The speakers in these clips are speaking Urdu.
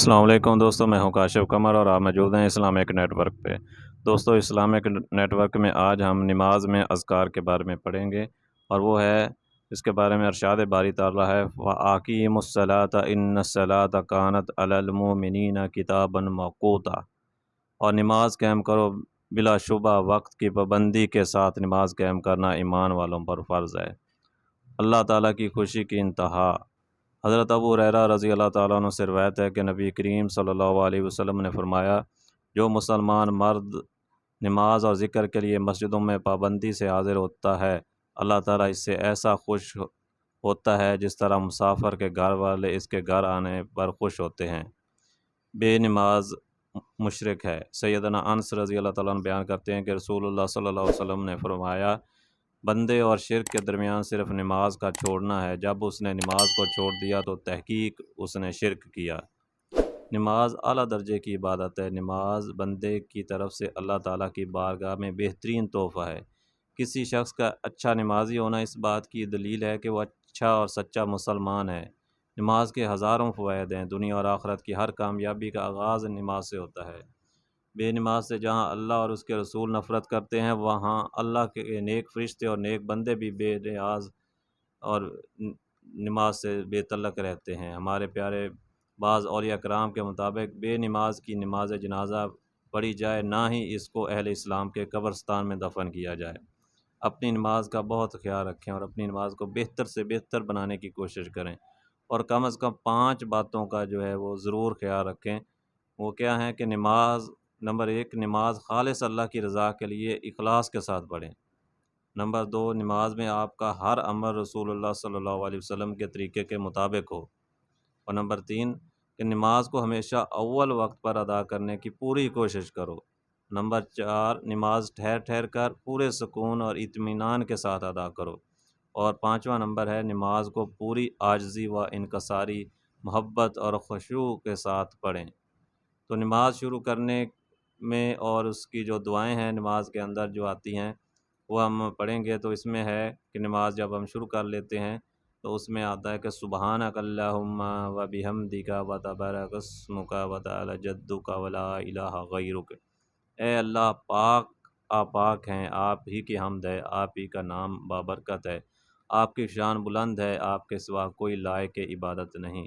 السلام علیکم دوستوں، میں ہوں کاشف قمر اور آپ موجود ہیں اسلامک نیٹ ورک پہ۔ دوستوں، اسلامک نیٹ ورک میں آج ہم نماز میں اذکار کے بارے میں پڑھیں گے، اور وہ ہے اس کے بارے میں ارشاد باری تعالیٰ ہے وَأَقِیمُوا الصَّلَاةَ إِنَّ الصَّلَاةَ كَانَتْ عَلَى الْمُؤْمِنِينَ كِتَابًا مَوْقُوتًا، اور نماز قائم کرو، بلا شبہ وقت کی پابندی کے ساتھ نماز قائم کرنا ایمان والوں پر فرض ہے۔ اللہ تعالیٰ کی خوشی کی انتہا۔ حضرت ابو ہریرہ رضی اللہ تعالیٰ عنہ سے روایت ہے کہ نبی کریم صلی اللہ علیہ وسلم نے فرمایا، جو مسلمان مرد نماز اور ذکر کے لیے مسجدوں میں پابندی سے حاضر ہوتا ہے، اللہ تعالیٰ اس سے ایسا خوش ہوتا ہے جس طرح مسافر کے گھر والے اس کے گھر آنے پر خوش ہوتے ہیں۔ بے نماز مشرک ہے۔ سیدنا انس رضی اللہ تعالیٰ عنہ بیان کرتے ہیں کہ رسول اللہ صلی اللہ علیہ وسلم نے فرمایا، بندے اور شرک کے درمیان صرف نماز کا چھوڑنا ہے، جب اس نے نماز کو چھوڑ دیا تو تحقیق اس نے شرک کیا۔ نماز اعلیٰ درجے کی عبادت ہے۔ نماز بندے کی طرف سے اللہ تعالیٰ کی بارگاہ میں بہترین تحفہ ہے۔ کسی شخص کا اچھا نمازی ہونا اس بات کی دلیل ہے کہ وہ اچھا اور سچا مسلمان ہے۔ نماز کے ہزاروں فوائد ہیں۔ دنیا اور آخرت کی ہر کامیابی کا آغاز نماز سے ہوتا ہے۔ بے نماز سے جہاں اللہ اور اس کے رسول نفرت کرتے ہیں، وہاں اللہ کے نیک فرشتے اور نیک بندے بھی بے نیاز اور نماز سے بے تعلق رہتے ہیں۔ ہمارے پیارے بعض اولیاء کرام کے مطابق بے نماز کی نماز جنازہ پڑھی جائے، نہ ہی اس کو اہل اسلام کے قبرستان میں دفن کیا جائے۔ اپنی نماز کا بہت خیال رکھیں اور اپنی نماز کو بہتر سے بہتر بنانے کی کوشش کریں، اور کم از کم 5 باتوں کا جو ہے وہ ضرور خیال رکھیں۔ وہ کیا ہیں کہ نمبر 1، نماز خالص اللہ کی رضا کے لیے اخلاص کے ساتھ پڑھیں۔ نمبر 2، نماز میں آپ کا ہر عمل رسول اللہ صلی اللہ علیہ وسلم کے طریقے کے مطابق ہو۔ اور نمبر 3، کہ نماز کو ہمیشہ اول وقت پر ادا کرنے کی پوری کوشش کرو۔ نمبر 4، نماز ٹھہر ٹھہر کر پورے سکون اور اطمینان کے ساتھ ادا کرو۔ اور 5واں نمبر ہے، نماز کو پوری عاجزی و انکساری، محبت اور خشوع کے ساتھ پڑھیں۔ تو نماز شروع کرنے میں اور اس کی جو دعائیں ہیں نماز کے اندر جو آتی ہیں وہ ہم پڑھیں گے۔ تو اس میں ہے کہ نماز جب ہم شروع کر لیتے ہیں تو اس میں آتا ہے کہ سبحانک اللہم و بحمدک و تبارک اسمک و تعالی جدک و لا الہ غیرک۔ اے اللہ، آپ پاک ہیں، آپ ہی کی حمد ہے، آپ ہی کا نام بابرکت ہے، آپ کی شان بلند ہے، آپ کے سوا کوئی لائق عبادت نہیں۔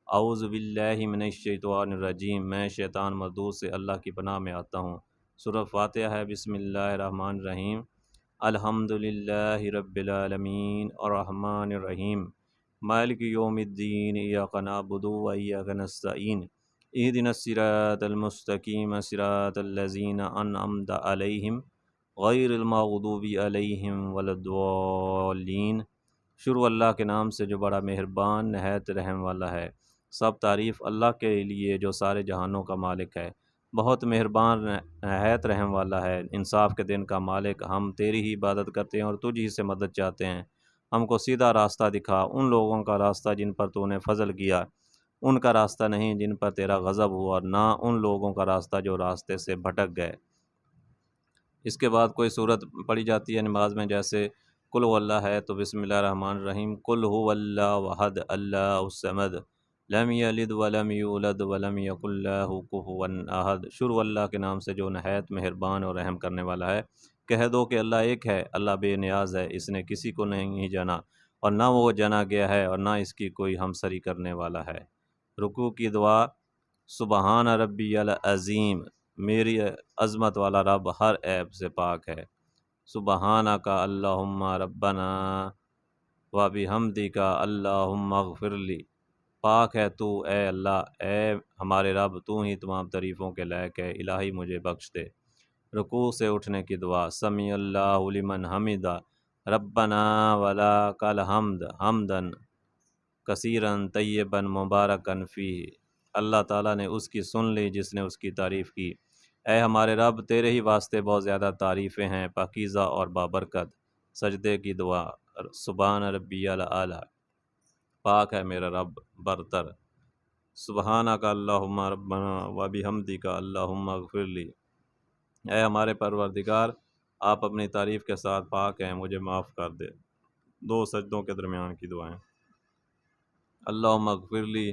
اعوذ باللہ من الشیطان الرجیم، میں شیطان مردود سے اللہ کی پناہ میں آتا ہوں۔ سورہ فاتحہ ہے۔ بسم اللہ الرحمن الرحیم۔ الحمدللہ رب العالمین الرحمن الرحیم مالک یوم الدین، ایاک نعبد و ایاک نستعین، اہدنا الصراط المستقیم صراط الذین انعمت علیہم غیر المغضوب علیہم ولا الضالین۔ شروع اللہ کے نام سے جو بڑا مہربان نہایت رحم والا ہے۔ سب تعریف اللہ کے لیے جو سارے جہانوں کا مالک ہے، بہت مہربان نہایت رحم والا ہے، انصاف کے دن کا مالک۔ ہم تیری ہی عبادت کرتے ہیں اور تجھ ہی سے مدد چاہتے ہیں۔ ہم کو سیدھا راستہ دکھا، ان لوگوں کا راستہ جن پر تو نے فضل کیا، ان کا راستہ نہیں جن پر تیرا غضب ہوا، اور نہ ان لوگوں کا راستہ جو راستے سے بھٹک گئے۔ اس کے بعد کوئی صورت پڑھی جاتی ہے نماز میں، جیسے قل هو اللہ ہے تو بسم اللہ الرحمن الرحیم، قل هو اللہ احد اللہ الصمد لم یلد ولم یولد ولم یکن لہ کفوا احد۔ شروع اللہ کے نام سے جو نہایت مہربان اور رحم کرنے والا ہے۔ کہہ دو کہ اللہ ایک ہے، اللہ بے نیاز ہے، اس نے کسی کو نہیں جانا اور نہ وہ جانا گیا ہے، اور نہ اس کی کوئی ہمسری کرنے والا ہے۔ رکوع کی دعا، سبحان ربی العظیم، میری عظمت والا رب ہر عیب سے پاک ہے۔ سبحانک اللہم ربنا و بحمدک اللہم اغفر لی، پاک ہے تو اے اللہ، اے ہمارے رب، تو ہی تمام تعریفوں کے لائق ہے، الہی مجھے بخش دے۔ رکوع سے اٹھنے کی دعا، سمیع اللہ لمن حمدہ ربنا ولک الحمد حمدا کثیرا طیبا مبارکا فیہ۔ اللہ تعالیٰ نے اس کی سن لی جس نے اس کی تعریف کی۔ اے ہمارے رب، تیرے ہی واسطے بہت زیادہ تعریفیں ہیں، پاکیزہ اور بابرکت۔ سجدے کی دعا، سبحان ربی الاعلی، پاک ہے میرا رب برتر۔ سبحانک اللہم ربنا و بحمدک اللہم اغفر لی، اے ہمارے پروردگار، آپ اپنی تعریف کے ساتھ پاک ہیں، مجھے معاف کر دے۔ 2 سجدوں کے درمیان کی دعائیں۔ اللہم اغفر لی